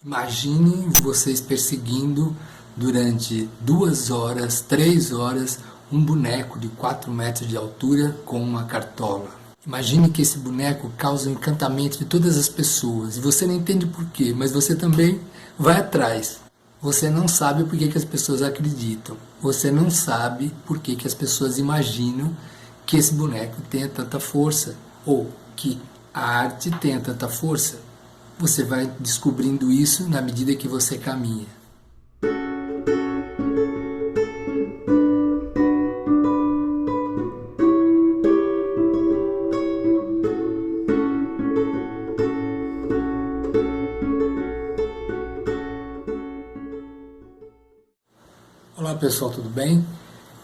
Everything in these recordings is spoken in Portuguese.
Imagine vocês perseguindo durante 2 horas, 3 horas, um boneco de 4 metros de altura com uma cartola. Imagine que esse boneco causa o encantamento de todas as pessoas e você não entende por quê, mas você também vai atrás. Você não sabe por que as pessoas acreditam. Você não sabe por que as pessoas imaginam que esse boneco tenha tanta força ou que a arte tenha tanta força. Você vai descobrindo isso na medida que você caminha. Olá pessoal, tudo bem?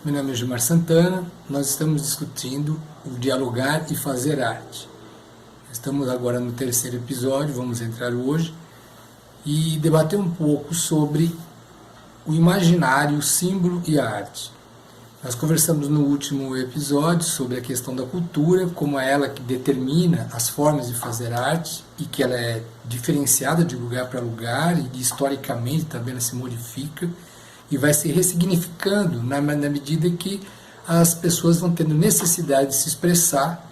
Meu nome é Gilmar Santana, nós estamos discutindo o dialogar e fazer arte. Estamos agora no 3º episódio, vamos entrar hoje e debater um pouco sobre o imaginário, o símbolo e a arte. Nós conversamos no último episódio sobre a questão da cultura, como é ela que determina as formas de fazer arte e que ela é diferenciada de lugar para lugar e historicamente também ela se modifica e vai se ressignificando na medida que as pessoas vão tendo necessidade de se expressar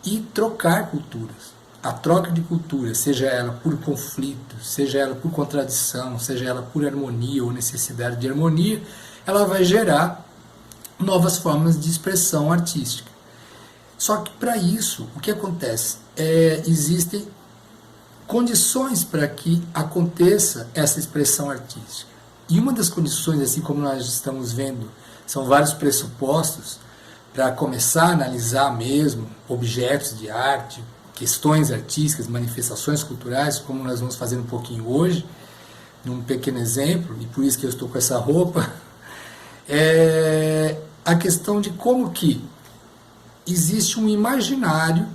e trocar culturas. A troca de cultura, seja ela por conflito, seja ela por contradição, seja ela por harmonia ou necessidade de harmonia, ela vai gerar novas formas de expressão artística. Só que para isso, o que acontece? Existem condições para que aconteça essa expressão artística. E uma das condições, assim como nós estamos vendo, são vários pressupostos para começar a analisar mesmo objetos de arte, questões artísticas, manifestações culturais, como nós vamos fazer um pouquinho hoje, num pequeno exemplo, e por isso que eu estou com essa roupa, é a questão de como que existe um imaginário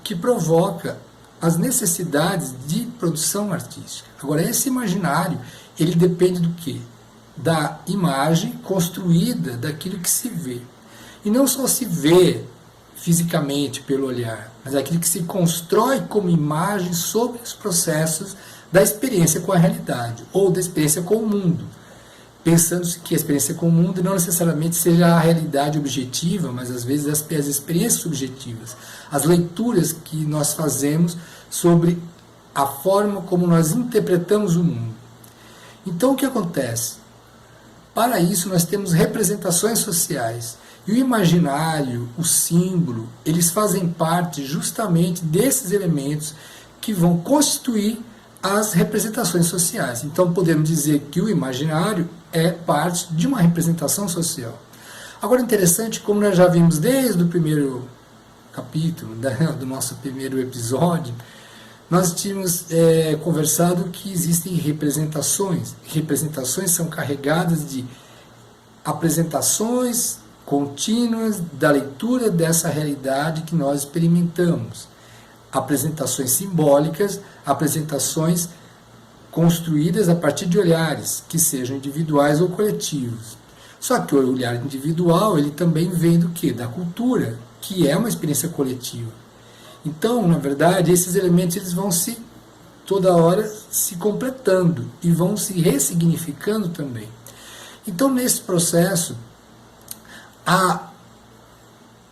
que provoca as necessidades de produção artística. Agora, esse imaginário, ele depende do quê? Da imagem construída daquilo que se vê. E não só se vê fisicamente pelo olhar, mas aquilo que se constrói como imagem sobre os processos da experiência com a realidade, ou da experiência com o mundo. Pensando-se que a experiência com o mundo não necessariamente seja a realidade objetiva, mas às vezes as experiências subjetivas, as leituras que nós fazemos sobre a forma como nós interpretamos o mundo. Então o que acontece? Para isso nós temos representações sociais. E o imaginário, o símbolo, eles fazem parte justamente desses elementos que vão constituir as representações sociais. Então podemos dizer que o imaginário é parte de uma representação social. Agora interessante, como nós já vimos desde o primeiro capítulo, do nosso primeiro episódio, nós tínhamos conversado que existem representações. Representações são carregadas de apresentações contínuas da leitura dessa realidade que nós experimentamos. Apresentações simbólicas, apresentações construídas a partir de olhares, que sejam individuais ou coletivos. Só que o olhar individual, ele também vem do quê? Da cultura, que é uma experiência coletiva. Então, na verdade, esses elementos eles vão toda hora se completando e vão se ressignificando também. Então, nesse processo, a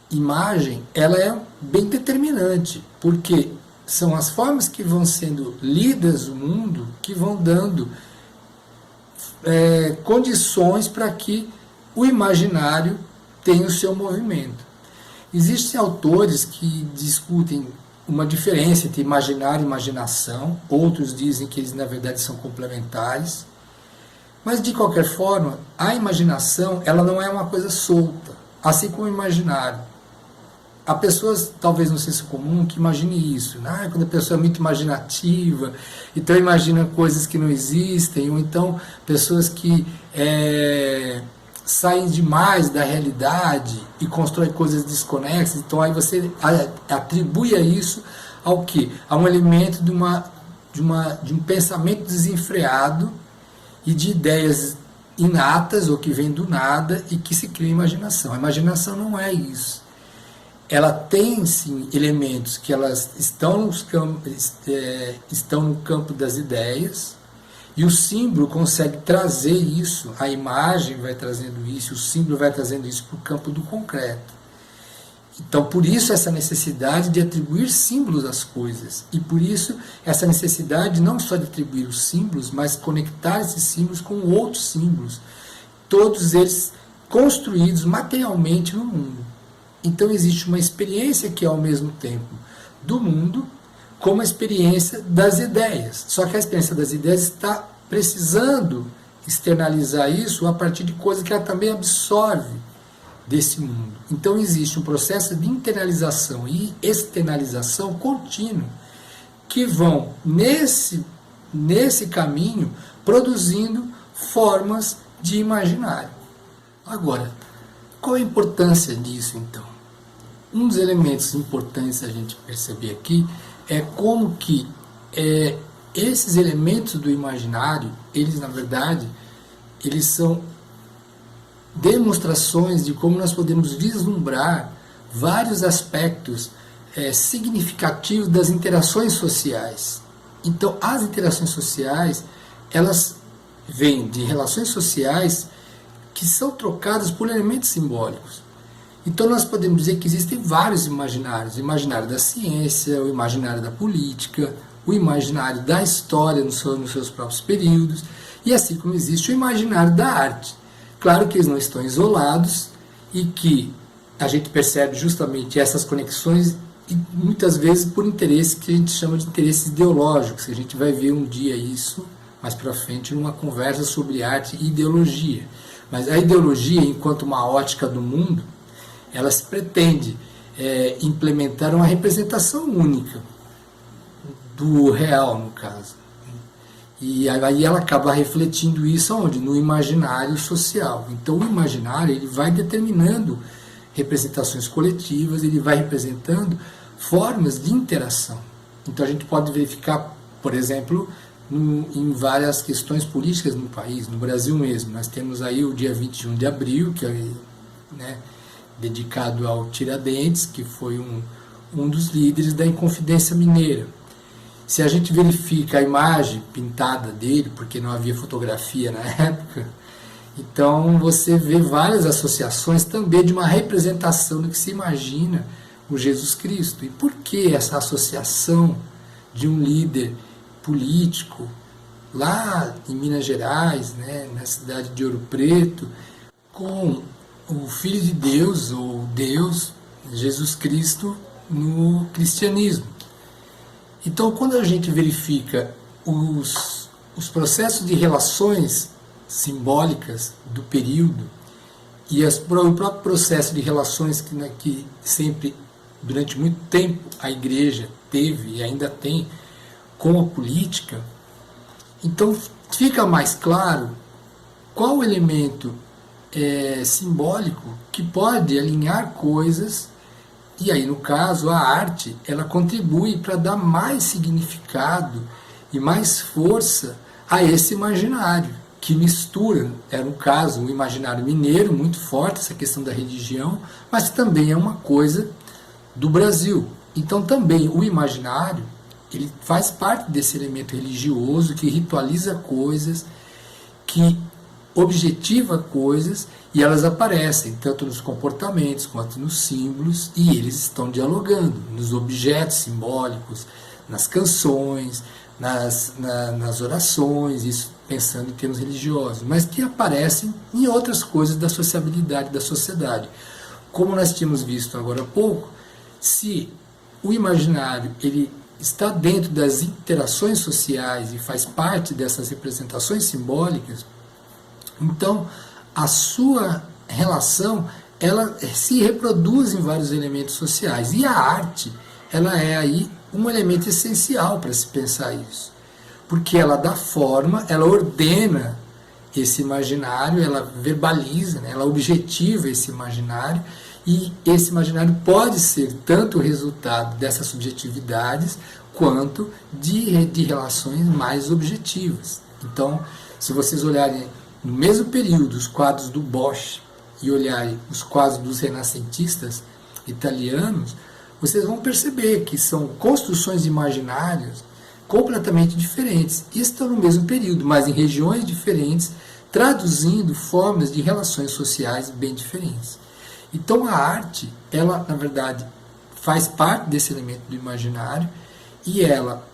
imagem ela é bem determinante, porque são as formas que vão sendo lidas no mundo que vão dando condições para que o imaginário tenha o seu movimento. Existem autores que discutem uma diferença entre imaginário e imaginação, outros dizem que eles na verdade são complementares, mas de qualquer forma, a imaginação ela não é uma coisa solta, assim como o imaginário. Há pessoas, talvez não seja comum, que imagine isso, né? Quando a pessoa é muito imaginativa, então imagina coisas que não existem, ou então pessoas que saem demais da realidade e constroem coisas desconexas, então aí você atribui a isso ao quê? A um elemento de um pensamento desenfreado e de ideias inatas ou que vêm do nada e que se cria imaginação. A imaginação não é isso. Ela tem sim elementos que elas estão no campo das ideias E o símbolo consegue trazer isso, a imagem vai trazendo isso, o símbolo vai trazendo isso para o campo do concreto. Então, por isso essa necessidade de atribuir símbolos às coisas. E por isso essa necessidade não só de atribuir os símbolos, mas conectar esses símbolos com outros símbolos. Todos eles construídos materialmente no mundo. Então existe uma experiência que é ao mesmo tempo do mundo, como a experiência das ideias. Só que a experiência das ideias está precisando externalizar isso a partir de coisas que ela também absorve desse mundo. Então existe um processo de internalização e externalização contínuo que vão nesse caminho produzindo formas de imaginário. Agora, qual a importância disso então? Um dos elementos importantes a gente perceber aqui é como que esses elementos do imaginário, eles na verdade, eles são demonstrações de como nós podemos vislumbrar vários aspectos significativos das interações sociais. Então, as interações sociais, elas vêm de relações sociais que são trocadas por elementos simbólicos. Então, nós podemos dizer que existem vários imaginários. O imaginário da ciência, o imaginário da política, o imaginário da história nos seus próprios períodos, e assim como existe o imaginário da arte. Claro que eles não estão isolados e que a gente percebe justamente essas conexões e muitas vezes por interesses que a gente chama de interesses ideológicos. A gente vai ver um dia isso mais para frente numa conversa sobre arte e ideologia. Mas a ideologia, enquanto uma ótica do mundo, ela se pretende implementar uma representação única do real, no caso. E aí ela acaba refletindo isso aonde? No imaginário social. Então o imaginário ele vai determinando representações coletivas, ele vai representando formas de interação. Então a gente pode verificar, por exemplo, em várias questões políticas no país, no Brasil mesmo. Nós temos aí o dia 21 de abril, que é dedicado ao Tiradentes, que foi um dos líderes da Inconfidência Mineira. Se a gente verifica a imagem pintada dele, porque não havia fotografia na época, então você vê várias associações também de uma representação do que se imagina o Jesus Cristo. E por que essa associação de um líder político lá em Minas Gerais, na cidade de Ouro Preto, com o Filho de Deus, ou Deus, Jesus Cristo, no cristianismo? Então, quando a gente verifica os processos de relações simbólicas do período e o próprio processo de relações que sempre, durante muito tempo, a igreja teve e ainda tem com a política, então fica mais claro qual o elemento simbólico que pode alinhar coisas. E aí, no caso, a arte, ela contribui para dar mais significado e mais força a esse imaginário, que mistura, no caso, o imaginário mineiro, muito forte, essa questão da religião, mas também é uma coisa do Brasil. Então, também, o imaginário, ele faz parte desse elemento religioso, que ritualiza coisas, que objetiva coisas, e elas aparecem tanto nos comportamentos quanto nos símbolos, e eles estão dialogando nos objetos simbólicos, nas canções, nas orações, isso pensando em termos religiosos, mas que aparecem em outras coisas da sociabilidade da sociedade. Como nós tínhamos visto agora há pouco, se o imaginário ele está dentro das interações sociais e faz parte dessas representações simbólicas, então a sua relação ela se reproduz em vários elementos sociais, e a arte ela é aí um elemento essencial para se pensar isso, porque ela dá forma, ela ordena esse imaginário, ela verbaliza, ela objetiva esse imaginário, e esse imaginário pode ser tanto o resultado dessas subjetividades quanto de relações mais objetivas. Então, se vocês olharem no mesmo período os quadros do Bosch e olharem os quadros dos renascentistas italianos, vocês vão perceber que são construções imaginárias completamente diferentes. Estão no mesmo período, mas em regiões diferentes, traduzindo formas de relações sociais bem diferentes. Então a arte, ela na verdade faz parte desse elemento do imaginário e ela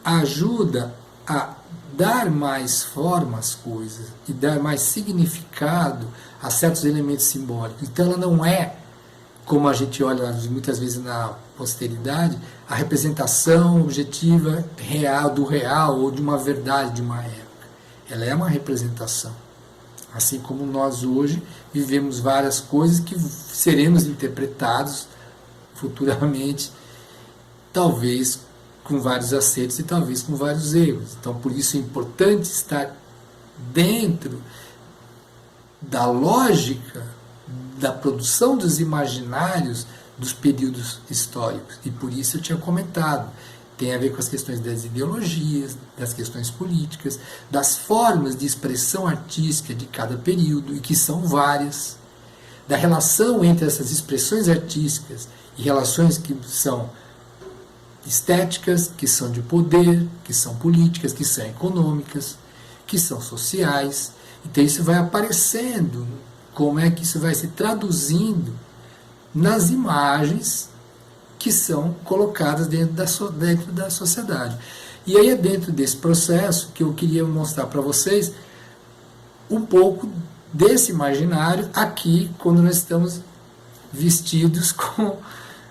ajuda a dar mais forma às coisas e dar mais significado a certos elementos simbólicos. Então ela não é, como a gente olha muitas vezes na posteridade, a representação objetiva real do real ou de uma verdade de uma época. Ela é uma representação. Assim como nós hoje vivemos várias coisas que seremos interpretados futuramente, talvez com vários acertos e talvez com vários erros. Então, por isso é importante estar dentro da lógica da produção dos imaginários dos períodos históricos. E por isso eu tinha comentado, tem a ver com as questões das ideologias, das questões políticas, das formas de expressão artística de cada período, e que são várias, da relação entre essas expressões artísticas e relações que são estéticas, que são de poder, que são políticas, que são econômicas, que são sociais. Então isso vai aparecendo, como é que isso vai se traduzindo nas imagens que são colocadas dentro da sociedade. E aí é dentro desse processo que eu queria mostrar para vocês um pouco desse imaginário aqui, quando nós estamos vestidos com,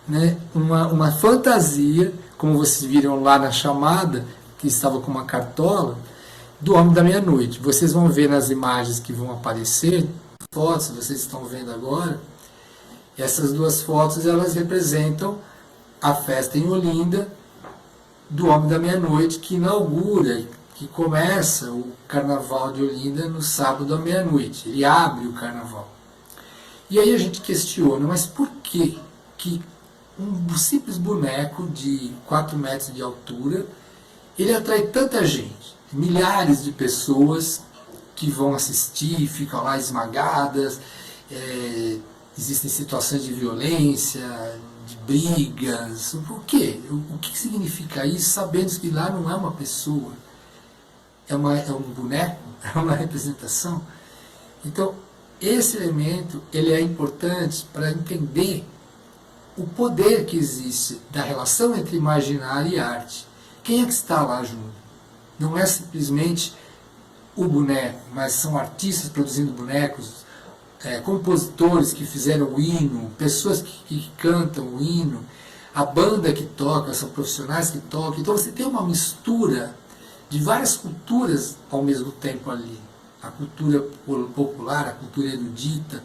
né, uma fantasia, como vocês viram lá na chamada, que estava com uma cartola, do Homem da Meia-Noite. Vocês vão ver nas imagens que vão aparecer, fotos, vocês estão vendo agora, essas duas fotos, elas representam a festa em Olinda do Homem da Meia-Noite, que inaugura, que começa o Carnaval de Olinda no sábado à meia-noite. Ele abre o Carnaval. E aí a gente questiona, mas por que um simples boneco de 4 metros de altura, ele atrai tanta gente? Milhares de pessoas que vão assistir, ficam lá esmagadas, existem situações de violência, de brigas. Por quê? O que significa isso, sabendo que lá não é uma pessoa, é um boneco, é uma representação? Então, esse elemento ele é importante para entender o poder que existe da relação entre imaginário e arte. Quem é que está lá junto? Não é simplesmente o boneco, mas são artistas produzindo bonecos, compositores que fizeram o hino, pessoas que cantam o hino, a banda que toca, são profissionais que tocam. Então você tem uma mistura de várias culturas ao mesmo tempo ali. A cultura popular, a cultura erudita,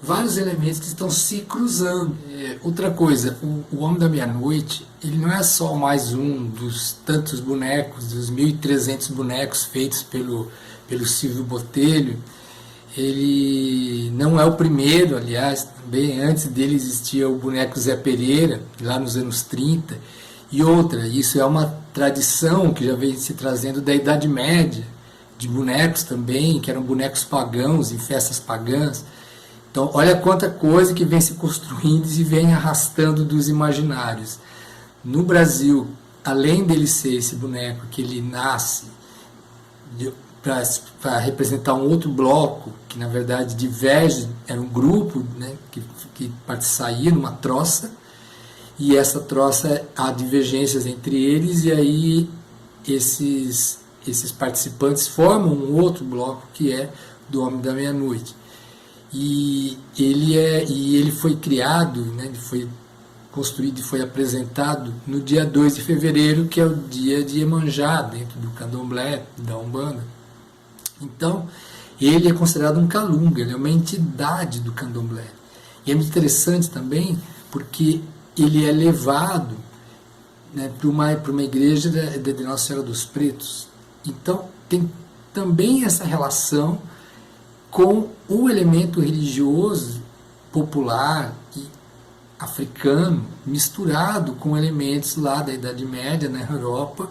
vários elementos que estão se cruzando. Outra coisa, o Homem da Meia-Noite, ele não é só mais um dos tantos bonecos, dos 1.300 bonecos feitos pelo Silvio Botelho. Ele não é o primeiro, aliás, bem antes dele existia o boneco Zé Pereira, lá nos anos 30, e outra, isso é uma tradição que já vem se trazendo da Idade Média, de bonecos também, que eram bonecos pagãos, em festas pagãs. Então, olha quanta coisa que vem se construindo e vem arrastando dos imaginários. No Brasil, além dele ser esse boneco que ele nasce para representar um outro bloco, que na verdade diverge, era um grupo, né, que saía numa troça, e essa troça há divergências entre eles, e aí esses participantes formam um outro bloco que é do Homem da Meia-Noite. E ele foi criado, né, ele foi construído e foi apresentado no dia 2 de fevereiro, que é o dia de Iemanjá, dentro do candomblé, da Umbanda. Então, ele é considerado um calunga, ele é uma entidade do candomblé. E é muito interessante também, porque ele é levado, né, para uma igreja de Nossa Senhora dos Pretos. Então, tem também essa relação com o elemento religioso popular e africano, misturado com elementos lá da Idade Média, na Europa,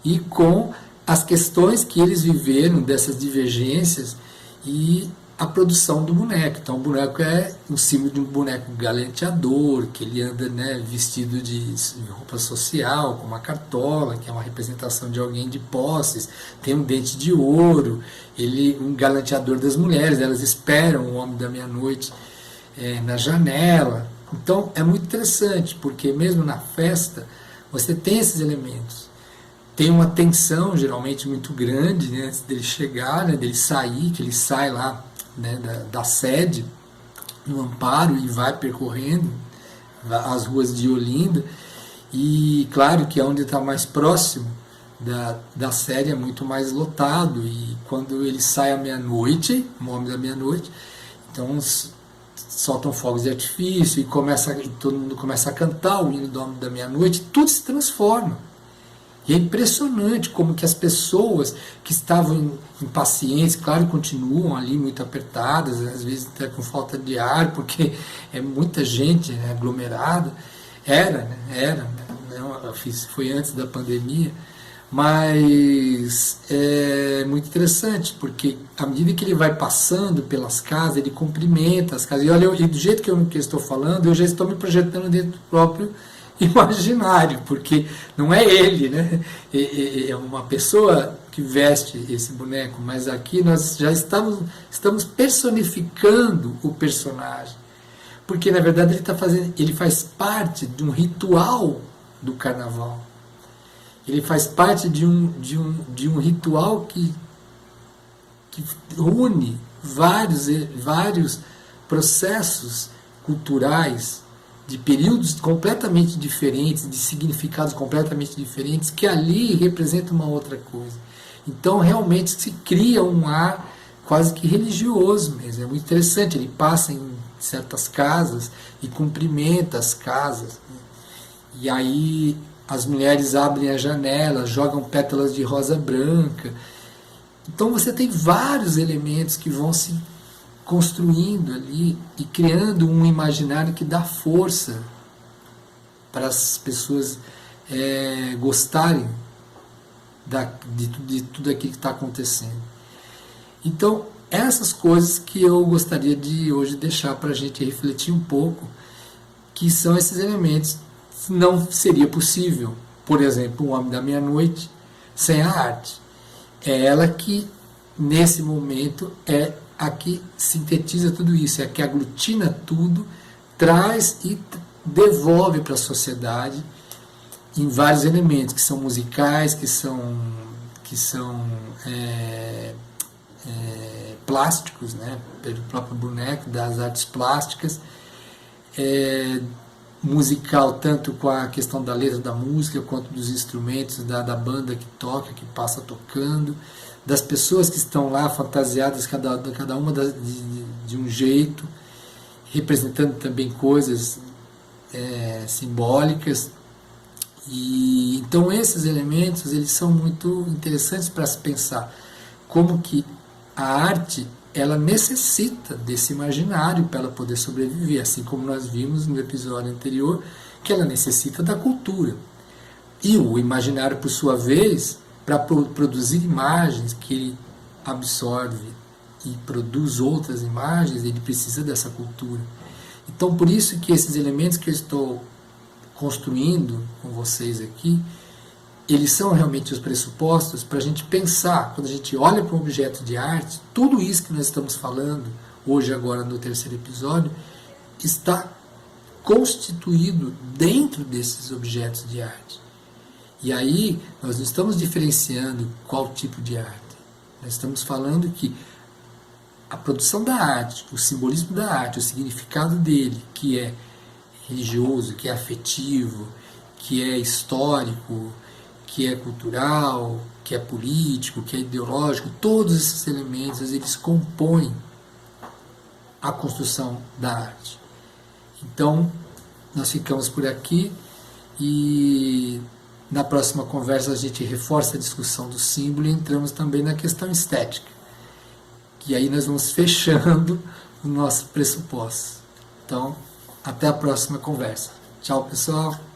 e com as questões que eles viveram dessas divergências, e a produção do boneco. Então o boneco é o símbolo de um boneco galanteador, que ele anda, né, vestido de roupa social, com uma cartola, que é uma representação de alguém de posses, tem um dente de ouro, ele um galanteador das mulheres, elas esperam o homem da meia-noite na janela. Então é muito interessante, porque mesmo na festa você tem esses elementos. Tem uma tensão geralmente muito grande, né, antes dele chegar, né, dele sair, que ele sai lá, né, da sede, no Amparo, e vai percorrendo as ruas de Olinda, e claro que onde está mais próximo da sede é muito mais lotado, e quando ele sai à meia-noite, o homem da meia-noite, então soltam fogos de artifício, e todo mundo começa a cantar o hino do homem da meia-noite, tudo se transforma. E é impressionante como que as pessoas que estavam impacientes, claro, continuam ali muito apertadas, às vezes até com falta de ar, porque é muita gente, né, aglomerada. Foi antes da pandemia, mas é muito interessante, porque à medida que ele vai passando pelas casas, ele cumprimenta as casas. E olha, do jeito que eu estou falando, eu já estou me projetando dentro do próprio imaginário, porque não é ele, né? É uma pessoa que veste esse boneco, mas aqui nós já estamos personificando o personagem, porque na verdade ele faz parte de um ritual do carnaval, ele faz parte de um ritual que une vários processos culturais de períodos completamente diferentes, de significados completamente diferentes, que ali representam uma outra coisa. Então, realmente, se cria um ar quase que religioso mesmo. É muito interessante, ele passa em certas casas e cumprimenta as casas. E aí as mulheres abrem a janela, jogam pétalas de rosa branca. Então, você tem vários elementos que vão se construindo ali e criando um imaginário que dá força para as pessoas gostarem de tudo aquilo que está acontecendo. Então, essas coisas que eu gostaria de hoje deixar para a gente refletir um pouco, que são esses elementos. Não seria possível, por exemplo, o Homem da Meia-Noite sem a arte. É ela que, nesse momento, é a que sintetiza tudo isso, é a que aglutina tudo, traz e devolve para a sociedade em vários elementos, que são musicais, que são plásticos, né, pelo próprio boneco, das artes plásticas, musical, tanto com a questão da letra da música, quanto dos instrumentos da banda que toca, que passa tocando, das pessoas que estão lá fantasiadas, cada uma de um jeito, representando também coisas simbólicas. E então esses elementos, eles são muito interessantes para se pensar como que a arte, ela necessita desse imaginário para ela poder sobreviver, assim como nós vimos no episódio anterior, que ela necessita da cultura. E o imaginário, por sua vez, para produzir imagens que ele absorve e produz outras imagens, ele precisa dessa cultura. Então, por isso que esses elementos que eu estou construindo com vocês aqui, eles são realmente os pressupostos para a gente pensar, quando a gente olha para um objeto de arte, tudo isso que nós estamos falando hoje, agora no terceiro episódio, está constituído dentro desses objetos de arte. E aí nós não estamos diferenciando qual tipo de arte. Nós estamos falando que a produção da arte, o simbolismo da arte, o significado dele, que é religioso, que é afetivo, que é histórico, que é cultural, que é político, que é ideológico, todos esses elementos, eles compõem a construção da arte. Então, nós ficamos por aqui e na próxima conversa a gente reforça a discussão do símbolo e entramos também na questão estética, que aí nós vamos fechando o nosso pressuposto. Então, até a próxima conversa. Tchau, pessoal!